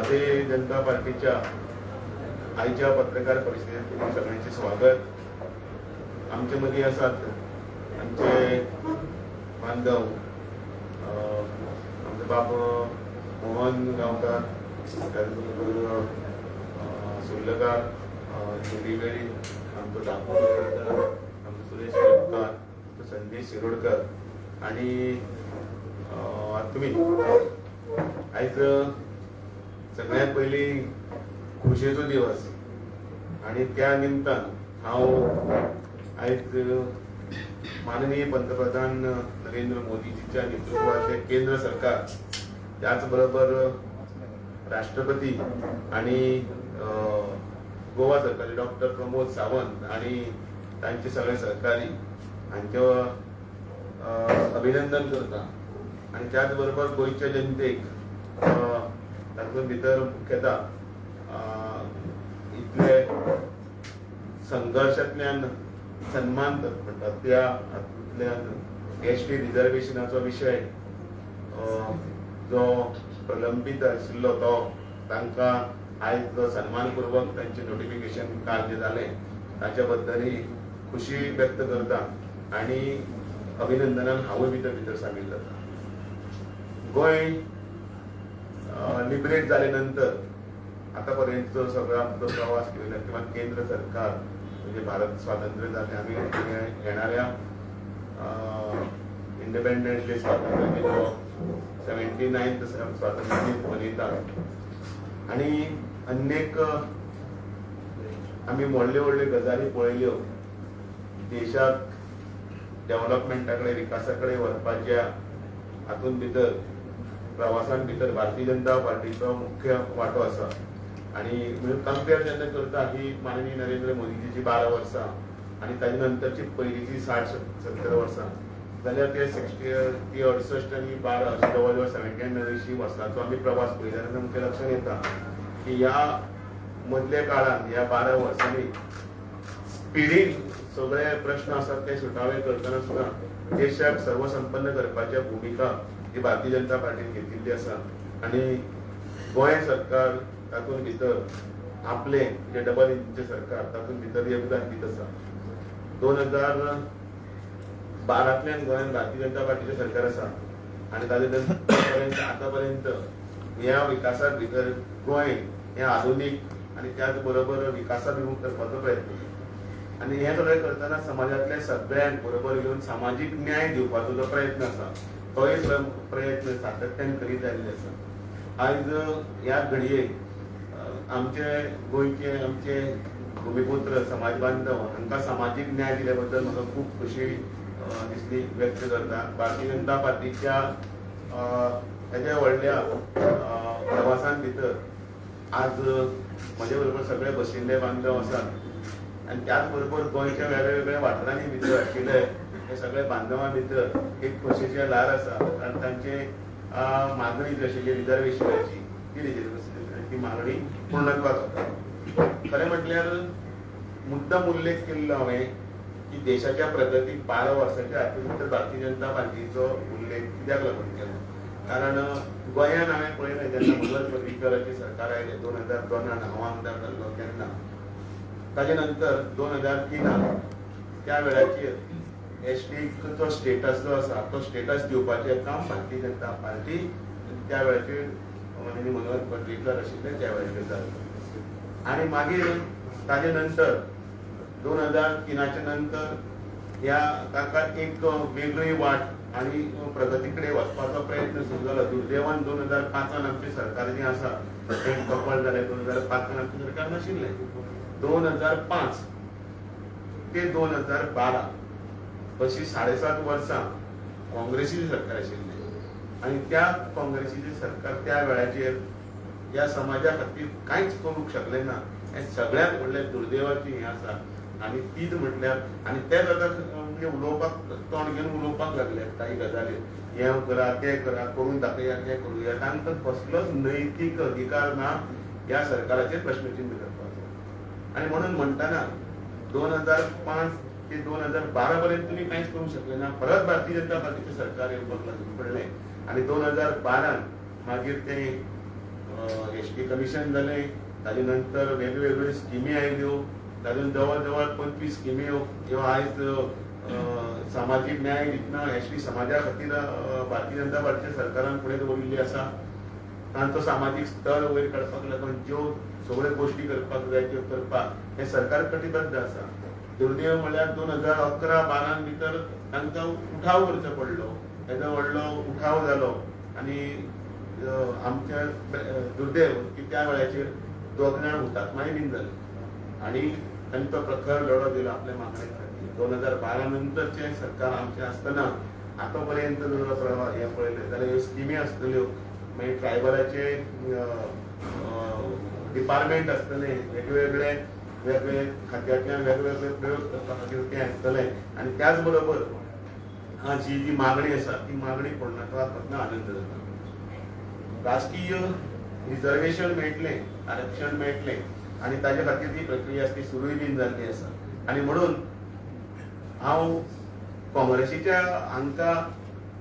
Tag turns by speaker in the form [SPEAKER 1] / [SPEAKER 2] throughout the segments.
[SPEAKER 1] भारतीय जनता पार्टीच्या आईच्या पत्रकार परिषदेत तुम्ही सगळ्यांचे स्वागत. आमच्या मध्ये असतात आमचे बांधव, आमचे बाप मोहन गावकर, त्याचबरोबर सुर्लकार, दिवेळी, आमचं दाखवकर, आमचं सुरेश केळकर, संदेश शिरोडकर आणि तुम्ही. आयज सगळ्यात पयली खोशयेचो दिवस आणि त्या निमतान हांव आयज माननीय पंतप्रधान नरेंद्र मोदीजीच्या नेतृत्वाचे केंद्र सरकार, त्याचबरोबर राष्ट्रपती आणि गोवा सरकारी डॉक्टर प्रमोद सावंत आणि तांचे सगळे सहकारी हांचे अभिनंदन करता. आणि त्याचबरोबर गोयच्या जनतेक तातूंत भितर मुख्यतः इतले संघर्शांतल्यान सन्मान म्हणटात त्या हातूंतल्यान एसटी रिजर्वेशनाचो विशय जो प्रलंबीत आशिल्लो तो तांकां आयज जो सन्मानपूर्वक तांचे नोटिफिकेशन कार्य जालें ताच्या बद्दलय खुशी व्यक्त करता आणि अभिनंदनान हांवूय भितर सामील जाता. गोंय लिबरेट जाले नंतर आतापर्यंत सगळा आमचो प्रवास केलेला किंवा केंद्र सरकार म्हणजे भारत स्वातंत्र्य जाले आम्ही येणाऱ्या इंडिपेंडंट स्वातंत्र्य दिनो 79th स्वातंत्र्य दिन मनयतात आणि अनेक आम्ही व्हडल्यो गजाली पळयल्यो. देशाक डेव्हलपमेंटाकडे विकासाकडे वचपाच्या हातूंत भितर प्रवासान भितर भारतीय जनता पार्टीचो मुख्य वांटो आसा. आणि कंपेर जेन्ना करता ही माननीय नरेंद्र मोदीजीची 12 वर्सां आणि ताजे नंतरची पयलींची 60-70 वर्सां जाल्यार ते 68 आणि 12 अशें जवळ जवळ 97 वर्सांचो आमी प्रवास पळयलो. तेन्ना आमच्या लक्षांत येता की ह्या मदल्या काळान ह्या 12 वर्सांनी स्पिडीन सगळे प्रश्न आसात ते सुटावे करतना सुद्दां देशाक सर्वसंपन्न करपाची भूमिका ही भारतीय जनता पार्टीन घेतिल्ली आसा. आणि गोंय सरकार तातूंत भितर आपले जे डबल इंजिनचे सरकार तातूंत भितर योगदान दीत आसा. 2012तल्यान गोंयांत भारतीय जनता पार्टीचे सरकार आसा आणि ताजे पर्यंत आतापर्यंत ह्या विकासाक भितर गोंय हे आधुनीक आणि त्याच बरोबर विकासाभिमुख करपाचो प्रयत्न करता. आणि हे सगळें करतना समाजातल्या सगळ्यांक बरोबर घेवन सामाजीक न्याय दिवपाचो जो प्रयत्न आसा तोय प्रयत्न सातत्यान करीत आयिल्ले आसा. आयज ह्या घडयेक आमचे गोंयचे आमचे भूमिपुत्र समाज बांधव हांकां सामाजीक न्याय दिल्या बद्दल म्हाका खूब खोशी दिसली व्यक्त करता. भारतीय जनता पार्टीच्या हेज्या व्हडल्या प्रवासान भितर आज म्हजे बरोबर सगळे बशिल्ले बांधव आसात आणि त्याच बरोबर गोंयच्या वेगवेगळ्या वाठारांनी भितर आशिल्ले हे सगळे बांधवां भितर एक खोशेची ल्हार आसा. कारण तांचे मागणी जी आशिल्ली रिजर्वेशनाची ती मागणी पूर्णत्वाक जाता. खरें म्हटल्यार मुद्दम उल्लेख केल्लो हांवें की देशाच्या प्रगतीक 12 वर्सांच्या हातूंत भितर भारतीय जनता पार्टीचो उल्लेख कित्याक लागून केलो. कारण गोंयांत हांवें पळयलें जेन्ना मुगल पर्रीकराचें सरकार आयलें 2002 हांव आमदार जाल्लो तेन्ना ताजे नंतर 2003 त्या वेळाचेर एसटीचो स्टेटस जो आसा तो स्टेटस दिवपाचें काम भारतीय जनता पार्टी त्या वेळाचेर माननीय मनोहर पर्रीकर आशिल्ले त्या वेळाचेर जाल्लो. आणि मागीर ताजे नंतर 2003च्या नंतर ह्या ताका एक वेगळी वाट आणि प्रगतीकडे वचपाचो प्रयत्न सुरू जालो. दुर्दैवान 2005 आमचे सरकार जे आसा तें कपळ जालें. 2005 आमचें सरकार नाशिल्लें. 2005 ते 2012 अशी 7.5 वर्सां काँग्रेसीचें सरकार आशिल्लें आणि त्या काँग्रेसीचें सरकार त्या वेळाचेर ह्या समाजा खातीर कांयच करूंक शकलें ना. हें सगळ्यांत व्हडलें दुर्दैवाची हें आसा. आणि तीच म्हटल्यार आणि तेच आतां म्हणजे उलोवपाक तोंड घेवन उलोवपाक लागले काही गजाली हें करा तें करा करून दाखया तें करुया. तांकां कसलोच नैतीक अधिकार ना ह्या सरकाराचेर प्रश्नचिन्ह करपाचो. आणि म्हणून म्हणटाना 2005 ते 2012 पर्यंत तुम्ही कांयच करूंक शकले ना. परत भारतीय जनता पार्टीचे सरकार येवपाक लागून पडलें आणि 2012 मागीर ते एसटी कमिशन जाले, ताजे नंतर वेगवेगळ्यो स्किमी आयल्यो, तातूंत जवळ जवळ 25 स्किमी ह्यो आयज सामाजीक न्याय दितना एसटी समाजा खातीर भारतीय जनता पार्टी सरकारान फुडें दवरिल्ली आसा. तांचो सामाजीक स्तर वयर काडपाक लागून ज्यो सगळ्यो गोश्टी करपाक जाय त्यो करपाक हे सरकार कटिबद्ध आसा. दुर्दैव म्हळ्यार 2011-12 भितर तांकां उठाव करचो पडलो, येदो व्हडलो उठाव जालो आनी आमच्या दुर्दैव की त्या वेळाचेर 2 जाण हुतात्माय बीन जाले आनी तांणी तो प्रखर लढो दिलो आपल्या मागणे खातीर. 2012 नंतरचे सरकार आमचे आसतना आता पर्यंत जर हे पळयलें जाल्यार ह्यो स्किमी आसतल्यो, मागीर ट्रायबलाचे डिपार्टमेंट आसतले, वेगवेगळे खात्यांतल्यान वेगवेगळे प्रयोग करपा खातीर ते आसतले आनी त्याच बरोबर जी मागणी आसा ती मागणी पडना तातूंतल्यान आनंद जाता. राजकीय रिजर्वेशन मेळटलें, आरक्षण मेळटलें आनी ताजे खातीर ती प्रक्रिया आसा ती सुरूय बीन जाल्ली आसा आनी म्हणून हांव काँग्रेसीच्या हांकां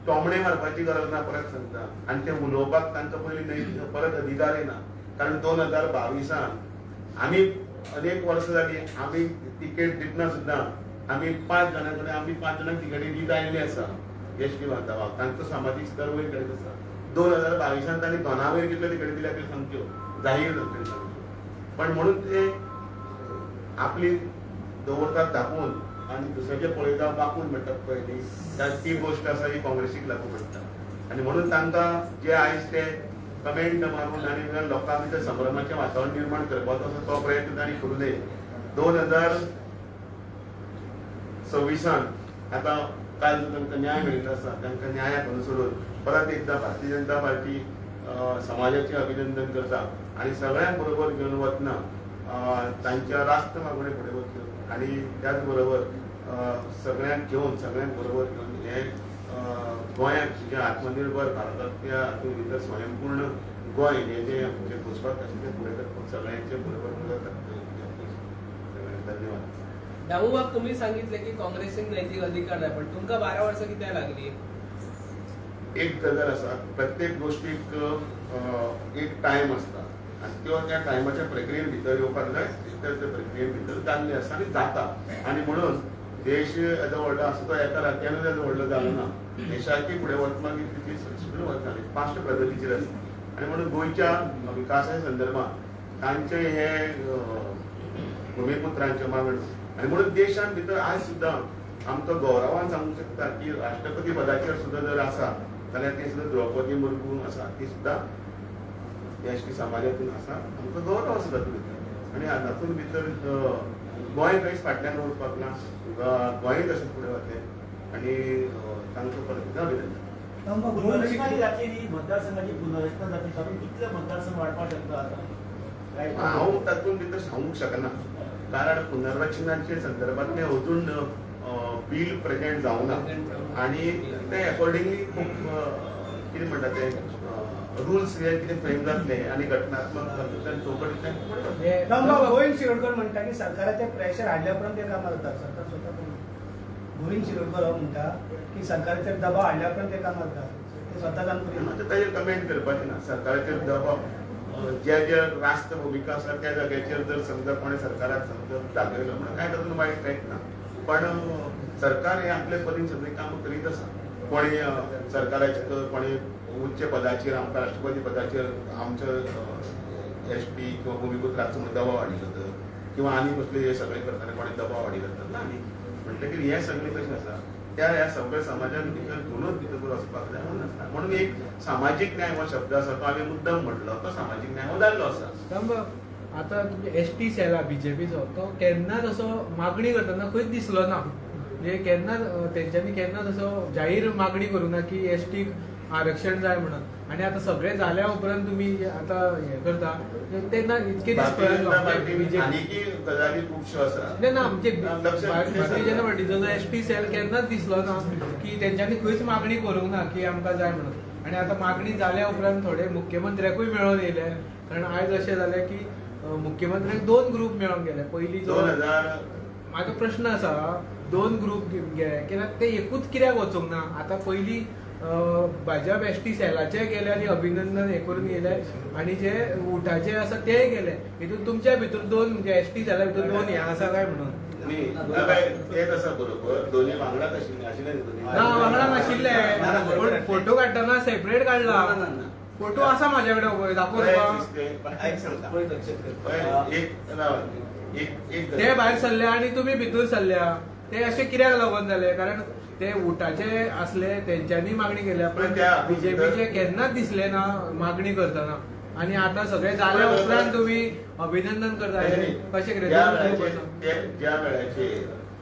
[SPEAKER 1] टोमणे मारपाची गरज ना परत सांगता आनी ते उलोवपाक तांकां पयलीं परत अधिकार येना. कारण 2022 आमी अनेक वर्सां जाली आमी तिकेट दितना सुद्दां आमी 5 जाणां कडेन आमी 5 जाणांक तिकेटी दीत आयिल्ले आसा. एसटी वातावरण तांचो सामाजीक स्तर वयर करीत आसा. 2022 तांणी दोना वयर कितल्यो तिकेटी दिल्या त्यो सांगच्यो जाहीर सांगच्यो. पण म्हणून ते आपली दवरतात धापून आनी दुसऱ्याचे पळयता बापून म्हणटात पळय न्ही, ती गोश्ट आसा ही काँग्रेसीक लागू पडटा आनी म्हणून तांकां जे आयज ते कमेंट मारून आनी लोकां भितर संभ्रमाचें वातावरण निर्माण करपाचो तो प्रयत्न तांणी करूले. 2026 आतां काल तांकां न्याय मेळिल्लो आसा, तांकां न्यायाक अनुसरून परत एकदां भारतीय जनता पार्टी समाजाचें अभिनंदन करता आनी सगळ्यांक बरोबर घेवन वतना तांच्या रास्त मागण्यो फुडें वतल्यो आनी त्याच बरोबर सगळ्यांक घेवन सगळ्यांक बरोबर घेवन हे गोंयाक जे आत्मनिर्भर भारताच्या हातूंत भितर स्वयंपूर्ण गोंय हे जे आमचे घोशपाक आसा ते फुडें करपाक सगळ्यांचे बरोबर धन्यवाद.
[SPEAKER 2] दामूबाब, तुम्ही सांगितले की काँग्रेसीक नैतीक अधिकार नाही, पण तुमकां 12 वर्सां कित्याक लागली?
[SPEAKER 1] एक गजाल आसा, प्रत्येक गोष्टीक एक टायम आसता आनी त्यो त्या टायमाच्या प्रक्रिये भितर येवपाक जाय, त्या प्रक्रिये भितर जाल्ले आसा आनी जाता. आनी म्हणून देश येदो व्हडलो आसा तो एका रात्यानूच येदो व्हडलो जालो ना. देशाची फुडें वचपाक तितली सगळी वचना, फास्ट प्रगतीचेर आसा आनी म्हणून गोंयच्या विकासा संदर्भात तांचे हे भुमिपुत्रांचे मागणी आनी म्हणून देशान भितर आयज सुद्दां आमकां गौरवान सांगूंक शकता की राष्ट्रपती पदाचेर सुद्दां जर आसा जाल्यार ती सुद्दां द्रौपदी मुर्मू आसा, ती सुद्दां एसटी समाजातून आसा. आमकां गौरव आसा तातूंत भितर आनी हातूंत भितर गोंय खंयच फाटल्यान उरपाक ना, गोंय तशें फुडें वतलें आनी तांकां परत अभिनंदन.
[SPEAKER 3] पुनर्रचना जातली न्ही, मतदारसंघाची पुनर्रचना जातली, तातूंत कितले मतदारसंघ वाडपाक शकता आतां?
[SPEAKER 1] हांव तातूंत भितर सांगूंक शकना, कारण पुनर्रचनाचे संदर्भांतलें अजून बील प्रेजेंट जावना आनी ते अकॉर्डिंगली खूब कितें म्हणटा ते रुल्स हे कितें फ्रेम जातले आनी घटनात्मक चौकटींतल्यान
[SPEAKER 4] गोविंद शिरोडकर म्हणटा की सरकाराचे प्रेशर हाडल्या उपरांत ते कामां जातात. सरकार स्वता गोविंद शिरोडकर हो म्हणटा की सरकाराचेर दबाव हाडल्या उपरांत ते कामां जातात, ते स्वता जावन
[SPEAKER 1] ताजेर कमेंट करपाचें ना. सरकाराचेर दबाव जे रास्त भुमिका आसा त्या जाग्याचेर जर समजा कोणें सरकाराक समजा दाखयलो म्हणून कांय तातूंत वायट कांयच ना. पण सरकार हे आपले परीन सगळीं कामां करीत आसा. कोणें सरकाराचे कोणें उच्च पदाचेर आमकां राष्ट्रपती पदाचेर आमचो एसटी किंवा भूमिपुत्राचो दबाव हाडिल्लो तर किंवा आनी कसले हे सगळे करताना कोणें दबाव हाडिल्लो तर ना. आनी म्हणटकीर हे सगळें कशें आसा त्या ह्या सगळ्या समाजान भितर घेवनूच भितर वचपाक जाय म्हणून आसता. म्हणून एक सामाजीक न्याय हो शब्द आसा तो हांवें मुद्दम म्हटलो, तो सामाजीक न्याय हो जाल्लो आसा.
[SPEAKER 5] आता तुमचे एसटी सेल बीजेपीचो तो केन्नाच असो मागणी करतना खंयच दिसलो ना. म्हणजे केन्नाच तेंच्यांनी केन्नाच असो जाहीर मागणी करूं ना की एसटीक आरक्षण जाय म्हणून. आणि आता सगळें जाल्या उपरांत तुमी आता हे करता तेन्ना इतके दीस
[SPEAKER 1] आनीकय गजाली खुबश्यो आसा
[SPEAKER 5] ना आमचे भारतीय जनता पार्टीचो जो एसटी सेल केन्नाच दिसलो ना की तेंच्यांनी खंयच मागणी करूंक ना की आमकां जाय म्हणून. आणि आता मागणी जाल्या उपरांत थोडे मुख्यमंत्र्याकूय मेळोन येयले, कारण आयज अशें जालें की मुख्यमंत्र्याक 2 ग्रुप मेळोन गेले. पयली
[SPEAKER 1] 2000
[SPEAKER 5] म्हाका प्रश्न आसा, 2 ग्रुप गेले कित्याक ते एकूच कित्याक वचूंक ना? आतां पयली भाजप एसटी सेलाचे गेले आनी अभिनंदन हे करून गेले आणि जे उठाचे आसा ते गेले हितून तुमच्या भितर दोन म्हणजे एसटी सेला भितर दोन हे आसा काय म्हणून
[SPEAKER 1] तेच आसा बरोबर दोन्ही वांगडाच आशिल्ले
[SPEAKER 5] ना वांगडा नाशिल्ले पण फोटो काडटना सेपरेट काडला फोटो आसा माझ्या कडेन दाखोव ते भायर सरले आणि तुम्ही भितर सरल्या ते असे कित्याक लागून जाले कारण ते उठाचे असले त्यांच्यानी मागणी केल्या पण बीजेपीचे केन्नाच दिसले ना मागणी करताना आणि आता सगळे जाल्या उपरांत तुम्ही अभिनंदन करताय कशें कितें
[SPEAKER 1] ज्या वेळाचेर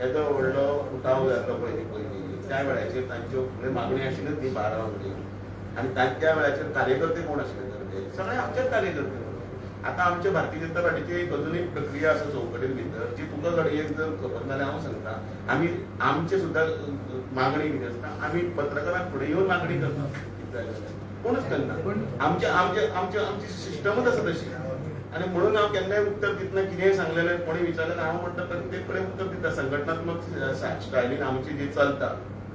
[SPEAKER 1] येदो व्हडलो उठाव जाता पयलीं त्या वेळाचेर तांच्यो मागणी आशिल्ल्योच न्ही 12 वांगडी आणि त्या वेळाचेर कार्यकर्ते कोण आशिल्ले तर सगळे आमचेच कार्यकर्ते आता आमच्या भारतीय जनता पार्टीची एक अजून एक प्रक्रिया आसा चौकटीन भितर जी तुका घडये जर खबर नाल्यार हांव सांगता आमी आमचे सुद्दां मागणी कितें आसता आमी पत्रकारांक फुडें येवन मागणी करता कोणूच करना पण आमची सिस्टमच आसा तशी आणि म्हणून हांव केन्नाय उत्तर दितना कितेंय सांगलेलें कोणी विचारलें हांव म्हणटा प्रत्येक कडेन उत्तर दिता संघटनात्मक स्टायलीन आमची जी चलता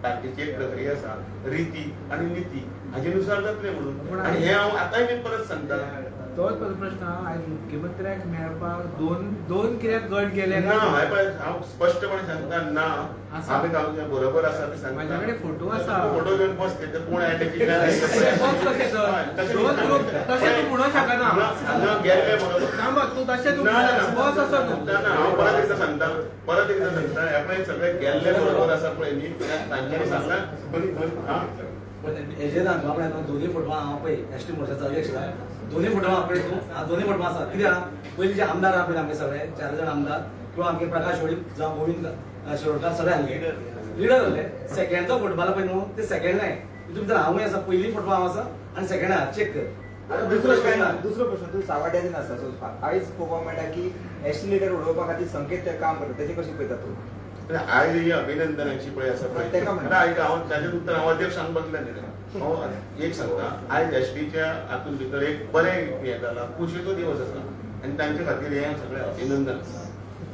[SPEAKER 1] पार्टीची एक प्रक्रिया आसा रिती आणि नीती हाजेनुसार जातलें म्हणून आणि हे हांव आतांय मी परत सांगता
[SPEAKER 5] तोच प्रश्न आयज मुख्यमंत्र्याक मेळपाक दोन कित्याक गट गेले
[SPEAKER 1] ना हांव स्पश्टपणे सांगता ना आमी गांवचे बरोबर आसा ते सांगता
[SPEAKER 5] माझ्या कडेन फोटो आसा
[SPEAKER 1] फोटो घेवन बसते ते कोण
[SPEAKER 5] तशें तूं म्हणूंक शकना
[SPEAKER 1] हांगा गेल्ले बरोबर
[SPEAKER 5] ना मग तू तशें तू बस असो तूं
[SPEAKER 1] हांव परत एकदां सांगता हे पळय सगळे गेल्ले बरोबर आसा पळय न्ही तांच्यांनी सांगला
[SPEAKER 3] हेजे सांगता आपण दोन्ही फोटो हांव पळय एसटी मोर्चाचो अध्यक्ष दोन्ही फोटो आपले दोन्ही फोटो आसा कित्याक पयलीं जे आमदार आहा पळय आमगे सगळे 4 जाण आमदार किंवा आमगे प्रकाश होळी जावं गोविंद शिरोडकार सगळे आमगे लिडर जाले सेकंडचो फोटो मारला पळय न्हू ते सेकंड नाय तितून भितर हांवूय आसा पयली फोटो हांव आसा आनी सेकंड आहा चेक कर
[SPEAKER 6] दुसरो प्रश्न तू सावड्यान आसा सो आयज पळोवपाक मेळटा की एसटी लिडर उडोवपा खातीर संकेत काम करता तेजे कशें पळयता तूं
[SPEAKER 1] आयज ही अभिनंदनाची पळय आसा पळय हांव ताजें उत्तर हांव अध्यक्ष सांग बसलें न्ही हांव एक सांगता आयज एसटीच्या हातून भितर एक बरें हें जाला खुशेचो दिवस आसा आनी तांचे खातीर हें सगळें अभिनंदन आसा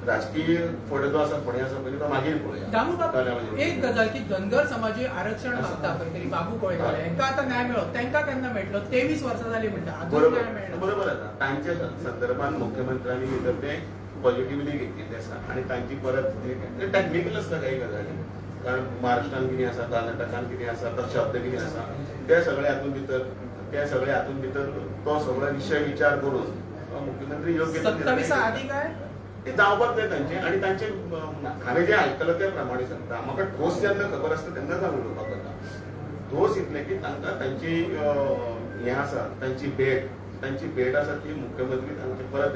[SPEAKER 1] राजकीय फुडें जो आसा फुडें आसा पळय तो मागीर
[SPEAKER 2] दामू बाबा
[SPEAKER 1] पळोवया
[SPEAKER 2] एक गजाल की धनगर समाजी आरक्षण मागता खंय तरी बाबू कोळेकर हांकां आतां न्याय मेळ्ळो तांकां केन्ना मेळटलो 23 वर्सां जाली म्हणटा अजून न्याय मेळना
[SPEAKER 1] बरोबर आसा तांच्या संदर्भात मुख्यमंत्र्यांनी भितर ते पॉझिटिव्हली घेतलेले आसा आणि तांची परत टॅक्निकल आसता काही गजाली कारण महाराष्ट्रान कितें आसा कर्नाटकान कितें आसा तो शब्द कितें आसा ते सगळे हातून भितर तो सगळो विशय विचार करून मुख्यमंत्री योग्य
[SPEAKER 2] 27 आदी काय
[SPEAKER 1] ते जावपाक जाय तांचे आणि तांचे हांवें जें आयकलां त्या प्रमाणे सांगता म्हाका ठोस जेन्ना खबर आसता तेन्नाच हांव उलोवपाक जाता ठोस इतलें की तांकां तांची हें आसा तांची भेट आसा ती मुख्यमंत्री तांचे परत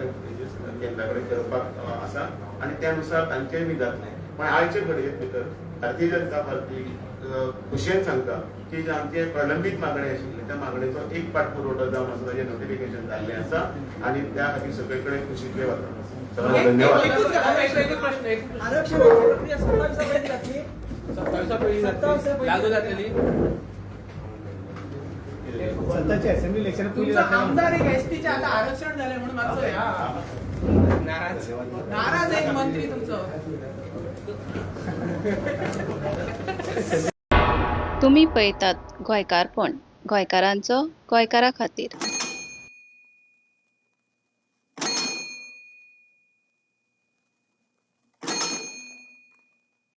[SPEAKER 1] केंद्रा कडेन करपाक आसा आणि त्यानुसार तांचेय बी जातलें पण आयचे घडये भितर भारतीय जनता पार्टी खुशेन सांगता की जे आमचे प्रलंबीत मागणे आशिल्ले त्या मागणेचो एक पाठपुरवठो जावन आसा ताचें नोटिफिकेशन जाल्लें आसा आणि त्या खातीर सगळे कडेन खुशीतले वता सगळ्यांक धन्यवाद
[SPEAKER 4] आरक्षण प्रक्रिया 27 पर्यंत जातली
[SPEAKER 2] 27 लागू जातली
[SPEAKER 4] स्वतःचे असेंब्ली इलेक्शन
[SPEAKER 2] तुमचा आमदार एक एसटीचे आता आरक्षण झाले म्हणून मागचो नाराज एक मंत्री तुमचं
[SPEAKER 7] तुम्ही पळयतात गोंयकारपण गोंयकारांचो गोंयकारा खातीर.